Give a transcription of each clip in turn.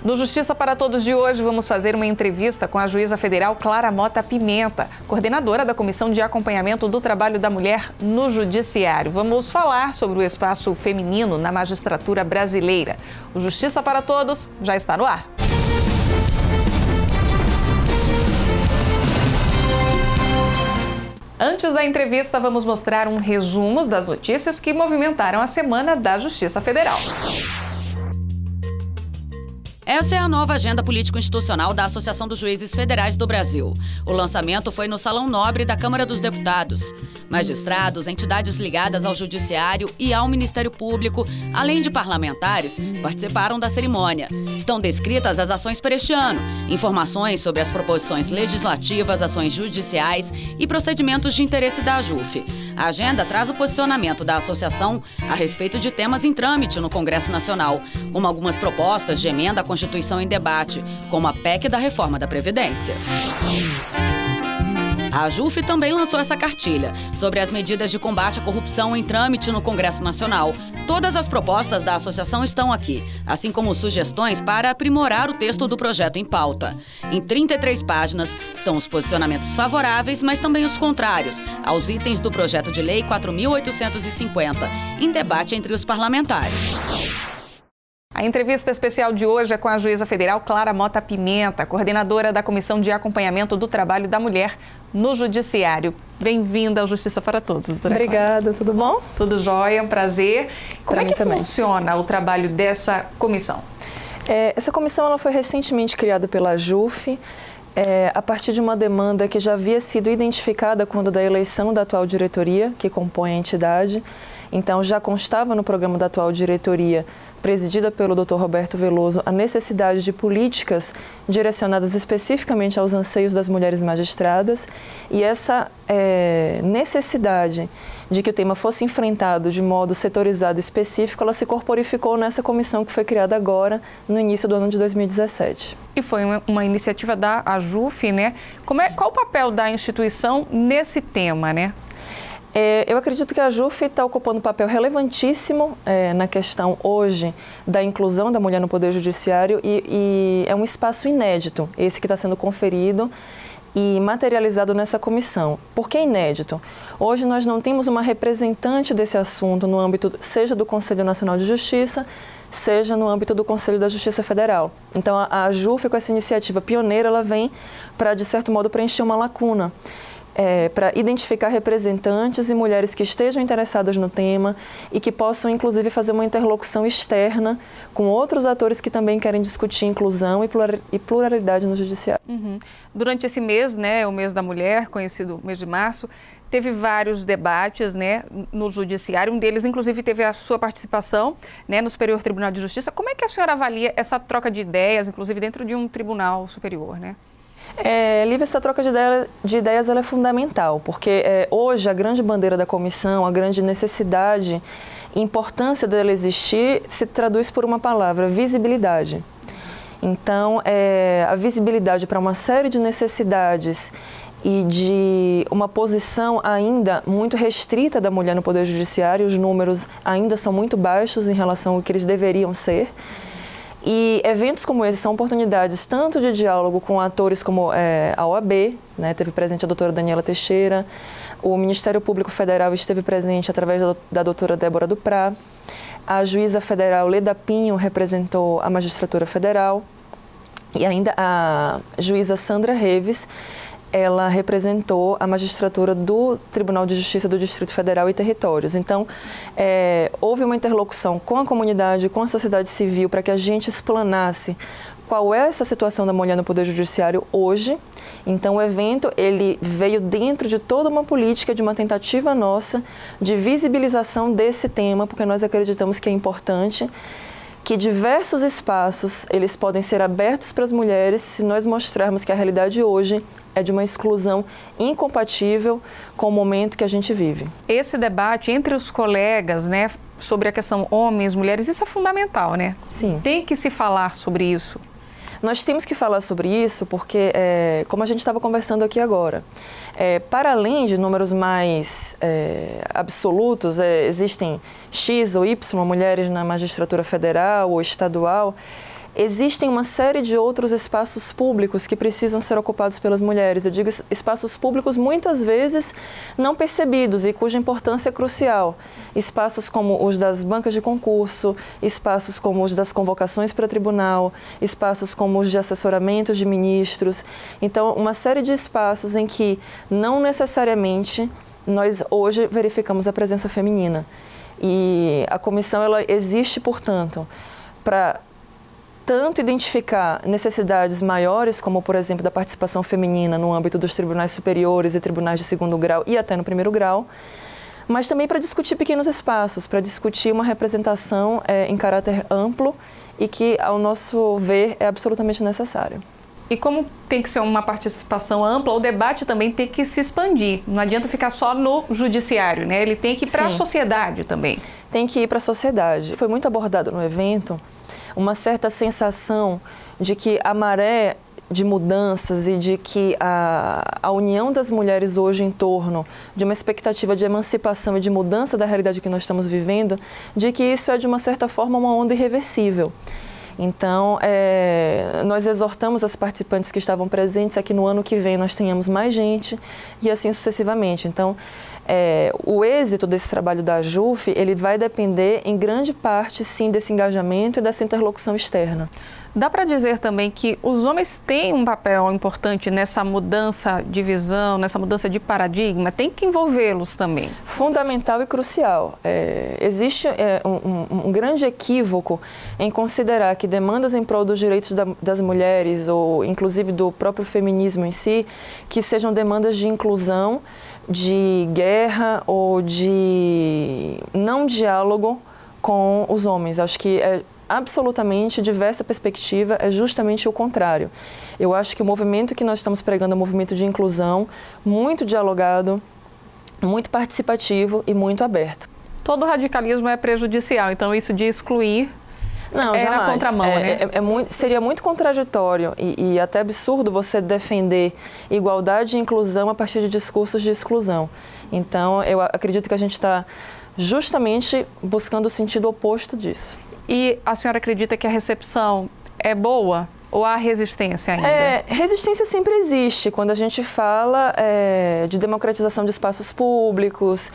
No Justiça para Todos de hoje, vamos fazer uma entrevista com a juíza federal Clara Mota Pimenta, coordenadora da Comissão de Acompanhamento do Trabalho da Mulher no Judiciário. Vamos falar sobre o espaço feminino na magistratura brasileira. O Justiça para Todos já está no ar. Antes da entrevista, vamos mostrar um resumo das notícias que movimentaram a semana da Justiça Federal. Essa é a nova agenda político-institucional da Associação dos Juízes Federais do Brasil. O lançamento foi no Salão Nobre da Câmara dos Deputados. Magistrados, entidades ligadas ao Judiciário e ao Ministério Público, além de parlamentares, participaram da cerimônia. Estão descritas as ações para este ano, informações sobre as proposições legislativas, ações judiciais e procedimentos de interesse da AJUF. A agenda traz o posicionamento da associação a respeito de temas em trâmite no Congresso Nacional, como algumas propostas de emenda à Constituição em debate, como a PEC da reforma da Previdência. A AJUF também lançou essa cartilha sobre as medidas de combate à corrupção em trâmite no Congresso Nacional. Todas as propostas da associação estão aqui, assim como sugestões para aprimorar o texto do projeto em pauta. Em 33 páginas estão os posicionamentos favoráveis, mas também os contrários aos itens do projeto de lei 4.850, em debate entre os parlamentares. A entrevista especial de hoje é com a juíza federal Clara Mota Pimenta, coordenadora da Comissão de Acompanhamento do Trabalho da Mulher no Judiciário. Bem-vinda ao Justiça para Todos, doutora. Obrigada, tudo bom? Tudo jóia, um prazer. Como é que funciona o trabalho dessa comissão? Essa comissão ela foi recentemente criada pela AJUF, a partir de uma demanda que já havia sido identificada quando da eleição da atual diretoria, que compõe a entidade. Então, já constava no programa da atual diretoria, presidida pelo Dr. Roberto Veloso, a necessidade de políticas direcionadas especificamente aos anseios das mulheres magistradas, e essa necessidade de que o tema fosse enfrentado de modo setorizado específico, ela se corporificou nessa comissão que foi criada agora, no início do ano de 2017. E foi uma iniciativa da AJUF, né? Qual o papel da instituição nesse tema, né? Eu acredito que a AJUF está ocupando um papel relevantíssimo na questão hoje da inclusão da mulher no Poder Judiciário e é um espaço inédito, esse que está sendo conferido e materializado nessa comissão. Por que inédito? Hoje nós não temos uma representante desse assunto no âmbito, seja do Conselho Nacional de Justiça, seja no âmbito do Conselho da Justiça Federal. Então a AJUF, com essa iniciativa pioneira, ela vem para, de certo modo, preencher uma lacuna. Para identificar representantes e mulheres que estejam interessadas no tema e que possam, inclusive, fazer uma interlocução externa com outros atores que também querem discutir inclusão e pluralidade no judiciário. Uhum. Durante esse mês, né, o mês da mulher, conhecido mês de março, teve vários debates, né, no judiciário. Um deles, inclusive, teve a sua participação, né, no Superior Tribunal de Justiça. Como é que a senhora avalia essa troca de ideias, inclusive dentro de um tribunal superior, né? Lívia, essa troca de ideias ela é fundamental, porque hoje a grande bandeira da comissão, a grande necessidade e importância dela existir se traduz por uma palavra: visibilidade. Então, a visibilidade para uma série de necessidades e de uma posição ainda muito restrita da mulher no Poder Judiciário, os números ainda são muito baixos em relação ao que eles deveriam ser. E eventos como esse são oportunidades tanto de diálogo com atores como a OAB, né, teve presente a doutora Daniela Teixeira, o Ministério Público Federal esteve presente através da doutora Débora Duprá, a juíza federal Leda Pinho representou a magistratura federal e ainda a juíza Sandra Reves, ela representou a magistratura do Tribunal de Justiça do Distrito Federal e Territórios. Então, houve uma interlocução com a comunidade, com a sociedade civil, para que a gente explanasse qual é essa situação da mulher no Poder Judiciário hoje. Então, o evento ele veio dentro de toda uma política, de uma tentativa nossa de visibilização desse tema, porque nós acreditamos que é importante, que diversos espaços eles podem ser abertos para as mulheres se nós mostrarmos que a realidade hoje é de uma exclusão incompatível com o momento que a gente vive. Esse debate entre os colegas, né, sobre a questão homens, mulheres, isso é fundamental, né? Sim. Tem que se falar sobre isso. Nós temos que falar sobre isso porque, como a gente estava conversando aqui agora, para além de números mais absolutos, existem X ou Y mulheres na magistratura federal ou estadual, existem uma série de outros espaços públicos que precisam ser ocupados pelas mulheres. Eu digo espaços públicos muitas vezes não percebidos e cuja importância é crucial. Espaços como os das bancas de concurso, espaços como os das convocações para tribunal, espaços como os de assessoramentos de ministros. Então, uma série de espaços em que não necessariamente nós hoje verificamos a presença feminina. E a comissão ela existe, portanto, para tanto identificar necessidades maiores, como, por exemplo, da participação feminina no âmbito dos tribunais superiores e tribunais de segundo grau e até no primeiro grau, mas também para discutir pequenos espaços, para discutir uma representação em caráter amplo e que, ao nosso ver, é absolutamente necessário. E como tem que ser uma participação ampla, o debate também tem que se expandir. Não adianta ficar só no judiciário, né? Ele tem que ir para a sociedade também. Tem que ir para a sociedade. Foi muito abordado no evento uma certa sensação de que a maré de mudanças e de que a união das mulheres hoje em torno de uma expectativa de emancipação e de mudança da realidade que nós estamos vivendo, de que isso é, de uma certa forma, uma onda irreversível. Então, nós exortamos as participantes que estavam presentes a que no ano que vem nós tenhamos mais gente e assim sucessivamente. Então, o êxito desse trabalho da AJUF, ele vai depender em grande parte, sim, desse engajamento e dessa interlocução externa. Dá para dizer também que os homens têm um papel importante nessa mudança de visão, nessa mudança de paradigma? Tem que envolvê-los também. Fundamental e crucial. Existe um grande equívoco em considerar que demandas em prol dos direitos das mulheres, ou inclusive do próprio feminismo em si, que sejam demandas de inclusão, de guerra ou de não diálogo com os homens. Acho que absolutamente diversa perspectiva é justamente o contrário. Eu acho que o movimento que nós estamos pregando é um movimento de inclusão, muito dialogado, muito participativo e muito aberto. Todo radicalismo é prejudicial, então isso de excluir não, é na contramão, né? Seria muito contraditório e até absurdo você defender igualdade e inclusão a partir de discursos de exclusão. Então, eu acredito que a gente está justamente buscando o sentido oposto disso. E a senhora acredita que a recepção é boa ou há resistência ainda? Resistência sempre existe quando a gente fala de democratização de espaços públicos,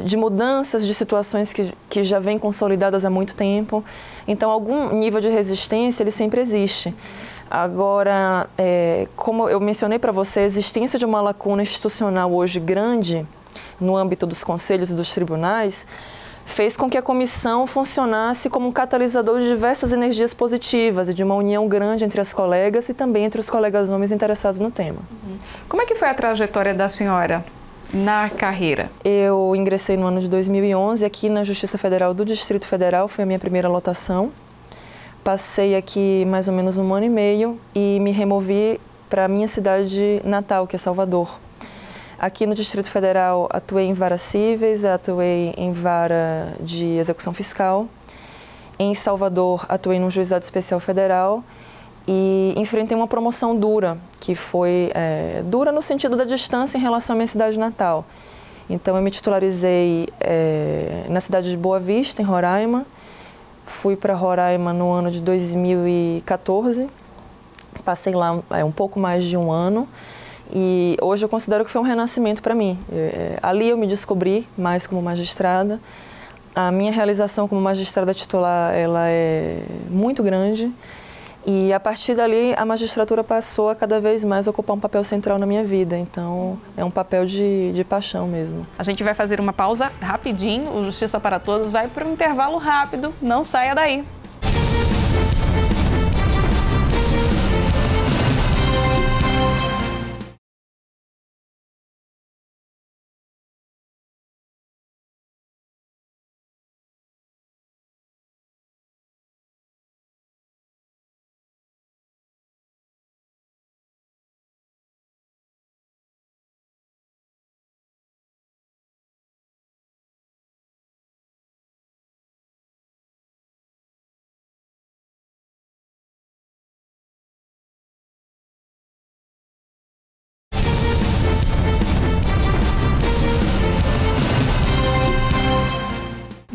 de mudanças de situações que já vêm consolidadas há muito tempo. Então, algum nível de resistência, ele sempre existe. Agora, como eu mencionei para você, a existência de uma lacuna institucional hoje grande no âmbito dos conselhos e dos tribunais fez com que a comissão funcionasse como um catalisador de diversas energias positivas e de uma união grande entre as colegas e também entre os colegas homens interessados no tema. Como é que foi a trajetória da senhora na carreira? Eu ingressei no ano de 2011 aqui na Justiça Federal do Distrito Federal, foi a minha primeira lotação. Passei aqui mais ou menos 1 ano e meio e me removi para a minha cidade natal, que é Salvador. Aqui no Distrito Federal atuei em varas cíveis, atuei em vara de execução fiscal. Em Salvador atuei num juizado especial federal e enfrentei uma promoção dura, que foi dura no sentido da distância em relação à minha cidade natal. Então eu me titularizei na cidade de Boa Vista, em Roraima. Fui para Roraima no ano de 2014, passei lá um pouco mais de 1 ano. E hoje eu considero que foi um renascimento para mim. Ali eu me descobri mais como magistrada. A minha realização como magistrada titular, ela é muito grande. E a partir dali, a magistratura passou a cada vez mais ocupar um papel central na minha vida. Então, é um papel de paixão mesmo. A gente vai fazer uma pausa rapidinho. O Justiça para Todos vai para um intervalo rápido. Não saia daí.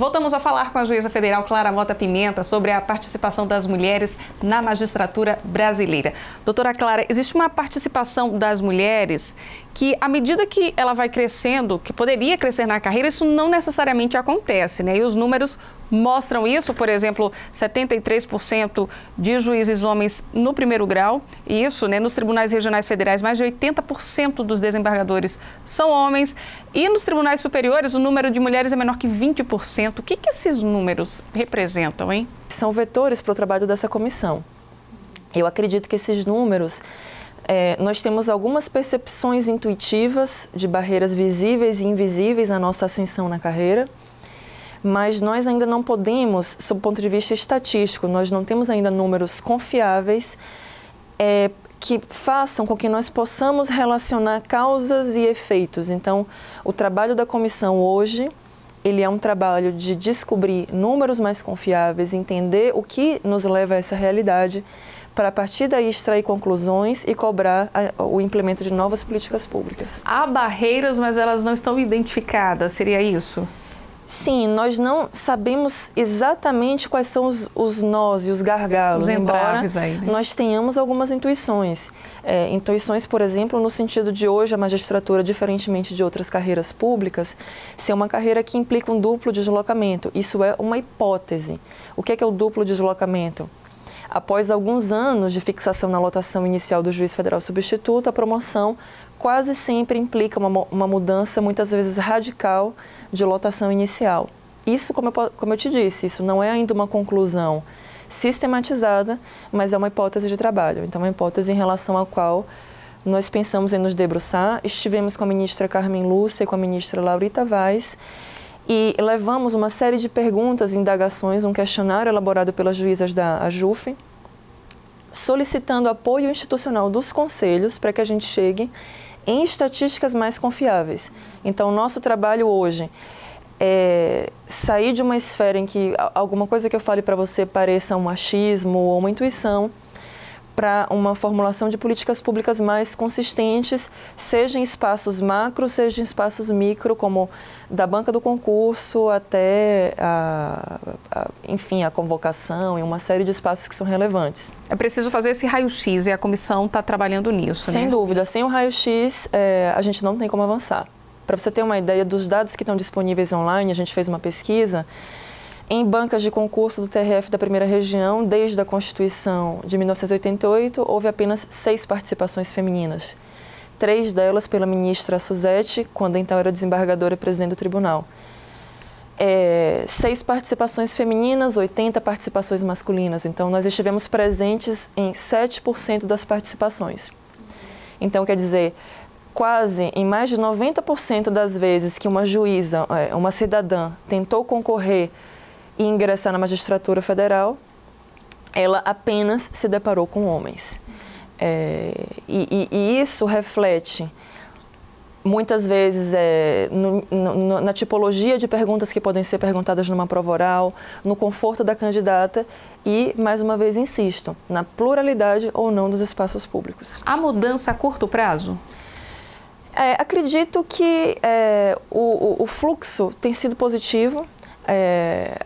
Voltamos a falar com a juíza federal Clara Mota Pimenta sobre a participação das mulheres na magistratura brasileira. Doutora Clara, existe uma participação das mulheres que, à medida que ela vai crescendo, que poderia crescer na carreira, isso não necessariamente acontece, né? E os números mostram isso, por exemplo, 73% de juízes homens no primeiro grau, e isso, né, nos tribunais regionais federais, mais de 80% dos desembargadores são homens, e nos tribunais superiores o número de mulheres é menor que 20%. O que esses números representam, hein? São vetores para o trabalho dessa comissão. Eu acredito que esses números, nós temos algumas percepções intuitivas de barreiras visíveis e invisíveis na nossa ascensão na carreira, mas nós ainda não podemos, sob o ponto de vista estatístico, nós não temos ainda números confiáveis que façam com que nós possamos relacionar causas e efeitos. Então, o trabalho da comissão hoje, ele é um trabalho de descobrir números mais confiáveis, entender o que nos leva a essa realidade, para a partir daí extrair conclusões e cobrar o implemento de novas políticas públicas. Há barreiras, mas elas não estão identificadas, seria isso? Sim, nós não sabemos exatamente quais são os nós e os gargalos, embora aí, né? Nós tenhamos algumas intuições. Intuições, por exemplo, no sentido de hoje a magistratura, diferentemente de outras carreiras públicas, ser uma carreira que implica um duplo deslocamento. Isso é uma hipótese. O que é o duplo deslocamento? Após alguns anos de fixação na lotação inicial do juiz federal substituto, a promoção quase sempre implica uma mudança, muitas vezes radical, de lotação inicial. Isso, como eu te disse, isso não é ainda uma conclusão sistematizada, mas é uma hipótese de trabalho. Então, é uma hipótese em relação à qual nós pensamos em nos debruçar. Estivemos com a ministra Carmen Lúcia e com a ministra Laurita Vaz e levamos uma série de perguntas e indagações, um questionário elaborado pelas juízas da AJUF, solicitando apoio institucional dos conselhos para que a gente chegue em estatísticas mais confiáveis. Então, o nosso trabalho hoje é sair de uma esfera em que alguma coisa que eu fale para você pareça um machismo ou uma intuição, para uma formulação de políticas públicas mais consistentes, seja em espaços macro, seja em espaços micro, como da banca do concurso até enfim, a convocação e uma série de espaços que são relevantes. É preciso fazer esse raio-x e a comissão está trabalhando nisso, Sem dúvida. Sem o raio-x, a gente não tem como avançar. Para você ter uma ideia dos dados que estão disponíveis online, a gente fez uma pesquisa. Em bancas de concurso do TRF da primeira região, desde a Constituição de 1988, houve apenas 6 participações femininas. 3 delas pela ministra Suzete, quando então era desembargadora e presidente do tribunal. 6 participações femininas, 80 participações masculinas. Então, nós estivemos presentes em 7% das participações. Então, quer dizer, quase em mais de 90% das vezes que uma juíza, uma cidadã, tentou concorrer e ingressar na magistratura federal, ela apenas se deparou com homens. E isso reflete, muitas vezes, na tipologia de perguntas que podem ser perguntadas numa prova oral, no conforto da candidata e, mais uma vez, insisto, na pluralidade ou não dos espaços públicos. Há mudança a curto prazo? Acredito que o fluxo tem sido positivo.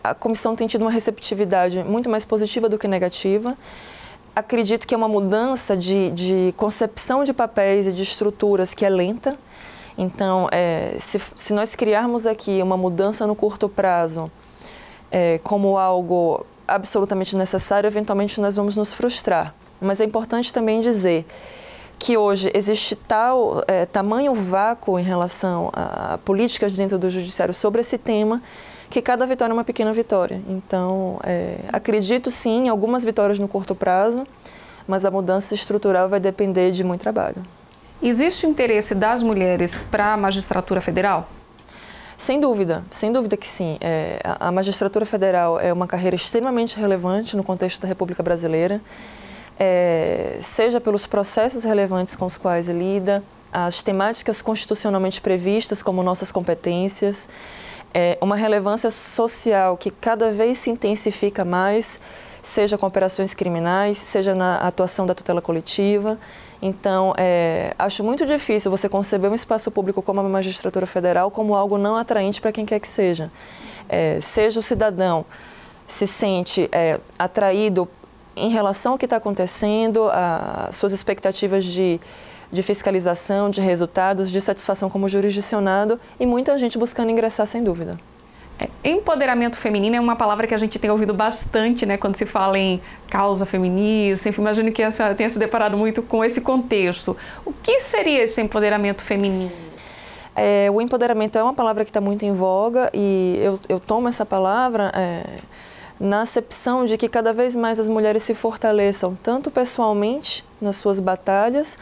A comissão tem tido uma receptividade muito mais positiva do que negativa. Acredito que é uma mudança de concepção de papéis e de estruturas que é lenta. Então, se nós criarmos aqui uma mudança no curto prazo como algo absolutamente necessário, eventualmente nós vamos nos frustrar. Mas é importante também dizer que hoje existe tamanho vácuo em relação a políticas dentro do judiciário sobre esse tema, que cada vitória é uma pequena vitória. Então, acredito sim em algumas vitórias no curto prazo, mas a mudança estrutural vai depender de muito trabalho. Existe interesse das mulheres para a magistratura federal? Sem dúvida que sim. A magistratura federal é uma carreira extremamente relevante no contexto da República Brasileira, seja pelos processos relevantes com os quais lida, as temáticas constitucionalmente previstas como nossas competências, uma relevância social que cada vez se intensifica mais, seja com operações criminais, seja na atuação da tutela coletiva. Então, acho muito difícil você conceber um espaço público como a magistratura federal como algo não atraente para quem quer que seja. seja o cidadão se sente atraído em relação ao que está acontecendo, as suas expectativas de fiscalização, de resultados, de satisfação como jurisdicionado e muita gente buscando ingressar sem dúvida. Empoderamento feminino é uma palavra que a gente tem ouvido bastante, né, quando se fala em causa feminista. Enfim, imagino que a senhora tenha se deparado muito com esse contexto. O que seria esse empoderamento feminino? O empoderamento é uma palavra que está muito em voga e eu tomo essa palavra na acepção de que cada vez mais as mulheres se fortaleçam, tanto pessoalmente nas suas batalhas,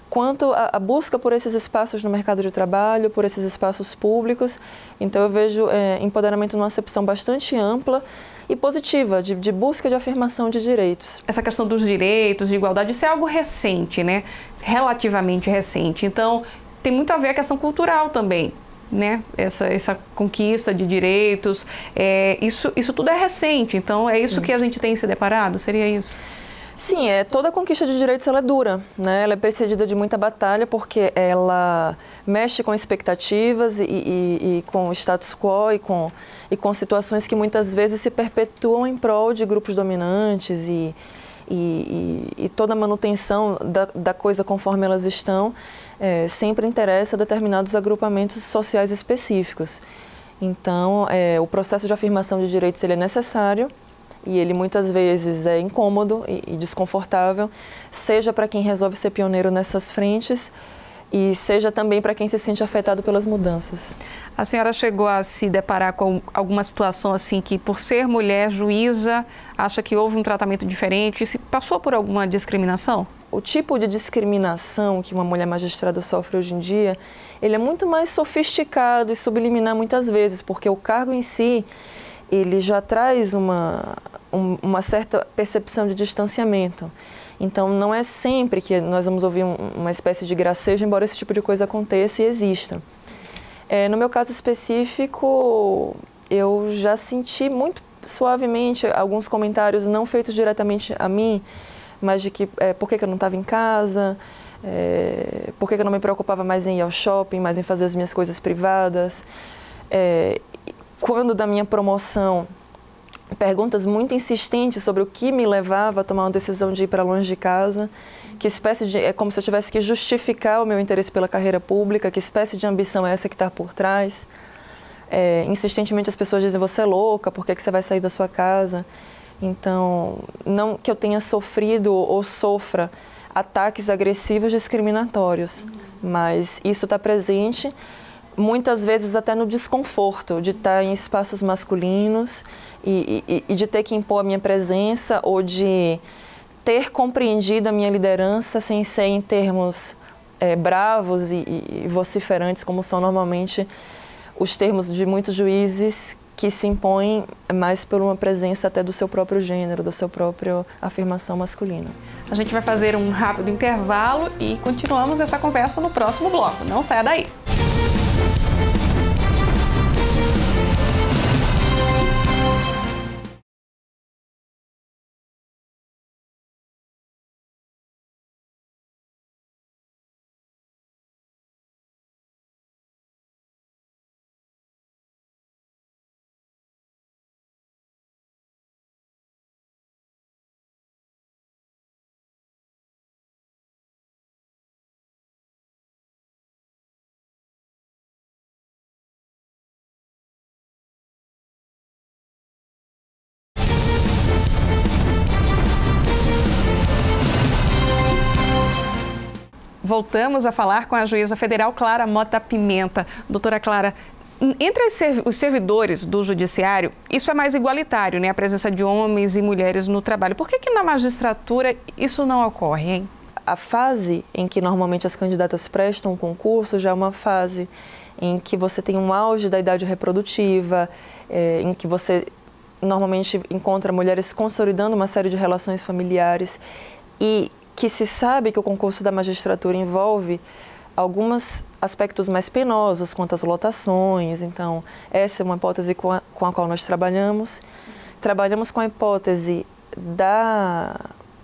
quanto a busca por esses espaços no mercado de trabalho, por esses espaços públicos. Então eu vejo empoderamento numa acepção bastante ampla e positiva, de busca de afirmação de direitos. Essa questão dos direitos, de igualdade, isso é algo recente, né? Relativamente recente. Então tem muito a ver a questão cultural também, né? Essa conquista de direitos, isso tudo é recente, então é isso Sim. que a gente tem se deparado, seria isso? Sim, toda conquista de direitos ela é dura, né? Ela é precedida de muita batalha porque ela mexe com expectativas e com o status quo e com situações que muitas vezes se perpetuam em prol de grupos dominantes e toda a manutenção da coisa conforme elas estão sempre interessa a determinados agrupamentos sociais específicos. Então, o processo de afirmação de direitos ele é necessário e ele muitas vezes é incômodo e desconfortável, seja para quem resolve ser pioneiro nessas frentes e seja também para quem se sente afetado pelas mudanças. A senhora chegou a se deparar com alguma situação assim que, por ser mulher juíza, acha que houve um tratamento diferente? Se passou por alguma discriminação? O tipo de discriminação que uma mulher magistrada sofre hoje em dia, ele é muito mais sofisticado e subliminar muitas vezes, porque o cargo em si, ele já traz uma certa percepção de distanciamento. Então, não é sempre que nós vamos ouvir uma espécie de gracejo, embora esse tipo de coisa aconteça e exista. No meu caso específico, eu já senti muito suavemente alguns comentários não feitos diretamente a mim, mas de que por que eu não estava em casa, por que eu não me preocupava mais em ir ao shopping, mais em fazer as minhas coisas privadas. Quando da minha promoção, perguntas muito insistentes sobre o que me levava a tomar uma decisão de ir para longe de casa, que espécie de... É como se eu tivesse que justificar o meu interesse pela carreira pública, que espécie de ambição é essa que está por trás. Insistentemente as pessoas dizem, você é louca, por que você vai sair da sua casa? Então, não que eu tenha sofrido ou sofra ataques agressivos discriminatórios, mas isso está presente muitas vezes até no desconforto de estar em espaços masculinos e de ter que impor a minha presença ou de ter compreendido a minha liderança sem ser em termos bravos e vociferantes, como são normalmente os termos de muitos juízes que se impõem mais por uma presença até do seu próprio gênero, da sua própria afirmação masculina. A gente vai fazer um rápido intervalo e continuamos essa conversa no próximo bloco. Não saia daí! Voltamos a falar com a juíza federal Clara Mota Pimenta. Doutora Clara, entre os servidores do judiciário, isso é mais igualitário, né? A presença de homens e mulheres no trabalho. Por que na magistratura isso não ocorre, hein? A fase em que normalmente as candidatas prestam um concurso já é uma fase em que você tem um auge da idade reprodutiva, em que você normalmente encontra mulheres consolidando uma série de relações familiares e que se sabe que o concurso da magistratura envolve alguns aspectos mais penosos, quanto às lotações. Então, essa é uma hipótese com a qual nós trabalhamos. Trabalhamos com a hipótese da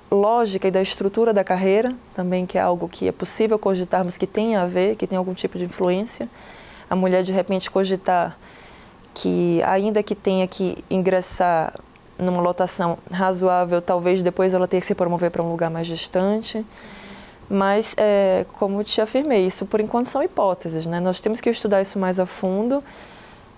lógica e da estrutura da carreira, também, que é algo que é possível cogitarmos que tem a ver, que tem algum tipo de influência. A mulher, de repente, cogitar que ainda que tenha que ingressar numa lotação razoável, talvez depois ela tenha que se promover para um lugar mais distante. Mas, como te afirmei, isso por enquanto são hipóteses, né? Nós temos que estudar isso mais a fundo,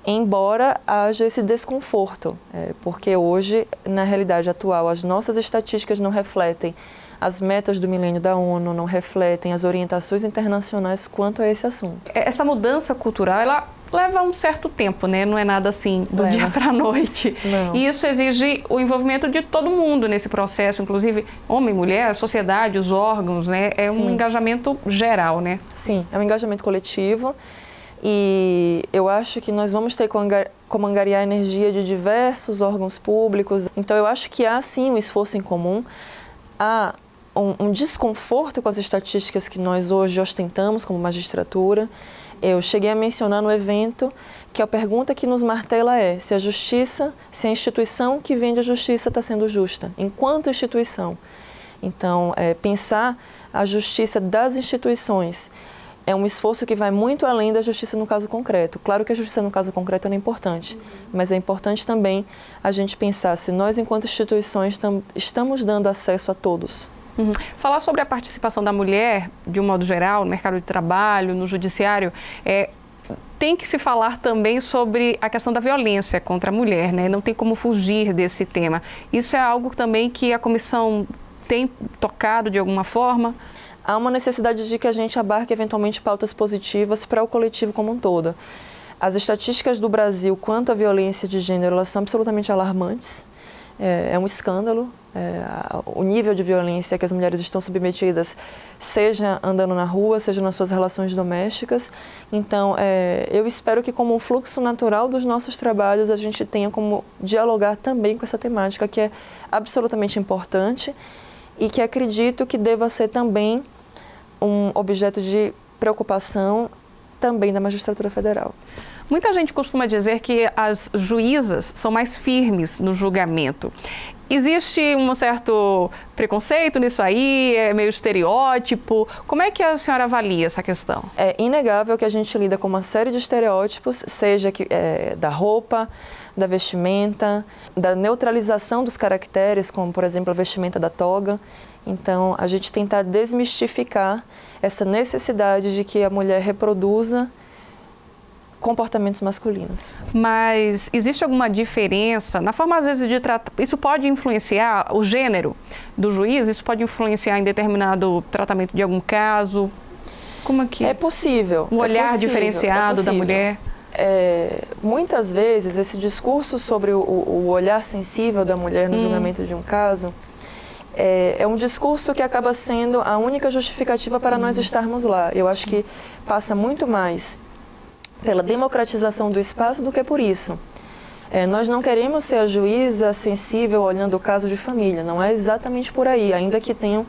embora haja esse desconforto, porque hoje, na realidade atual, as nossas estatísticas não refletem as metas do milênio da ONU, não refletem as orientações internacionais quanto a esse assunto. Essa mudança cultural, ela leva um certo tempo, né? Não é nada assim do dia para a noite. Não. E isso exige o envolvimento de todo mundo nesse processo, inclusive homem, mulher, a sociedade, os órgãos, né? É um engajamento geral, né? Sim, é um engajamento coletivo. E eu acho que nós vamos ter como angariar a energia de diversos órgãos públicos. Então, eu acho que há, sim, um esforço em comum. Há um desconforto com as estatísticas que nós hoje ostentamos como magistratura. Eu cheguei a mencionar no evento que a pergunta que nos martela é se a justiça, se a instituição que vende a justiça está sendo justa, enquanto instituição. Então, pensar a justiça das instituições é um esforço que vai muito além da justiça no caso concreto. Claro que a justiça no caso concreto é importante, mas é importante também a gente pensar se nós, enquanto instituições, estamos dando acesso a todos. Falar sobre a participação da mulher, de um modo geral, no mercado de trabalho, no judiciário, tem que se falar também sobre a questão da violência contra a mulher, né? Não tem como fugir desse tema. Isso é algo também que a comissão tem tocado de alguma forma? Há uma necessidade de que a gente abarque eventualmente pautas positivas para o coletivo como um todo. As estatísticas do Brasil quanto à violência de gênero, elas são absolutamente alarmantes. É um escândalo. O nível de violência que as mulheres estão submetidas, seja andando na rua, seja nas suas relações domésticas. Então, eu espero que, como um fluxo natural dos nossos trabalhos, a gente tenha como dialogar também com essa temática, que é absolutamente importante e que acredito que deva ser também um objeto de preocupação também da Magistratura Federal. Muita gente costuma dizer que as juízas são mais firmes no julgamento. Existe um certo preconceito nisso aí? É meio estereótipo? Como é que a senhora avalia essa questão? É inegável que a gente lida com uma série de estereótipos, seja da roupa, da vestimenta, da neutralização dos caracteres, como, por exemplo, a vestimenta da toga. Então, a gente tentar desmistificar essa necessidade de que a mulher reproduza comportamentos masculinos. Mas existe alguma diferença na forma, às vezes, de tratar? Isso pode influenciar o gênero do juiz? Isso pode influenciar em determinado tratamento de algum caso? Como é que é possível. Um olhar diferenciado da mulher? Muitas vezes, esse discurso sobre o olhar sensível da mulher no julgamento de um caso é um discurso que acaba sendo a única justificativa para nós estarmos lá. Eu acho que passa muito mais pela democratização do espaço do que por isso. Nós não queremos ser a juíza sensível olhando o caso de família, não é exatamente por aí, ainda que tenham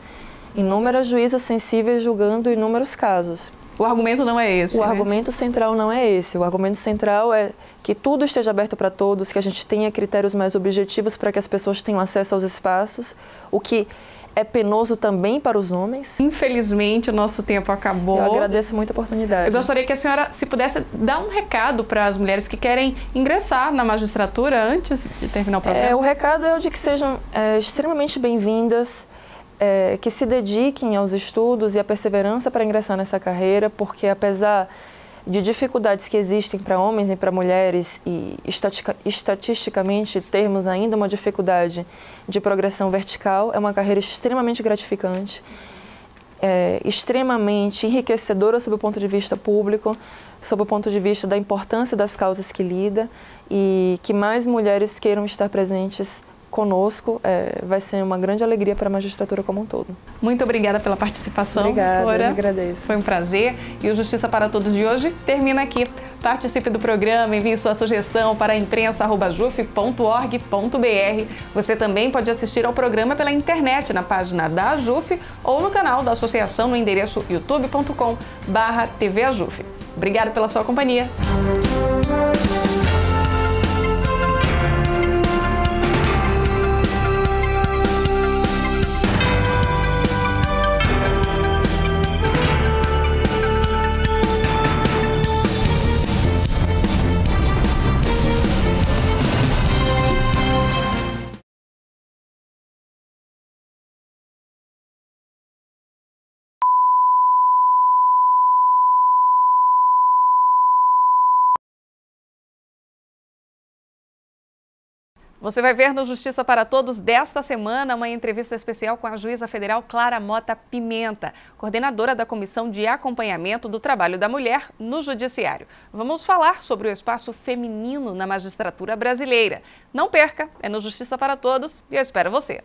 inúmeras juízas sensíveis julgando inúmeros casos. O argumento não é esse, O argumento central não é esse. O argumento central é que tudo esteja aberto para todos, que a gente tenha critérios mais objetivos para que as pessoas tenham acesso aos espaços, o que é penoso também para os homens. Infelizmente, o nosso tempo acabou. Eu agradeço muito a oportunidade. Eu gostaria que a senhora, se pudesse, dar um recado para as mulheres que querem ingressar na magistratura antes de terminar o programa. O recado é o de que sejam extremamente bem-vindas, que se dediquem aos estudos e à perseverança para ingressar nessa carreira, porque apesar de dificuldades que existem para homens e para mulheres e estatisticamente termos ainda uma dificuldade de progressão vertical, é uma carreira extremamente gratificante, extremamente enriquecedora sob o ponto de vista público, sob o ponto de vista da importância das causas que lida, e que mais mulheres queiram estar presentes conosco, vai ser uma grande alegria para a magistratura como um todo. Muito obrigada pela participação. Obrigada, eu agradeço. Foi um prazer. E o Justiça para Todos de hoje termina aqui. Participe do programa, envie sua sugestão para imprensa@ajuf.org.br. Você também pode assistir ao programa pela internet, na página da AJUF ou no canal da associação no endereço youtube.com/tvajuf. Obrigada pela sua companhia. Você vai ver no Justiça para Todos desta semana uma entrevista especial com a juíza federal Clara Mota Pimenta, coordenadora da Comissão de Acompanhamento do Trabalho da Mulher no Judiciário. Vamos falar sobre o espaço feminino na magistratura brasileira. Não perca, é no Justiça para Todos e eu espero você.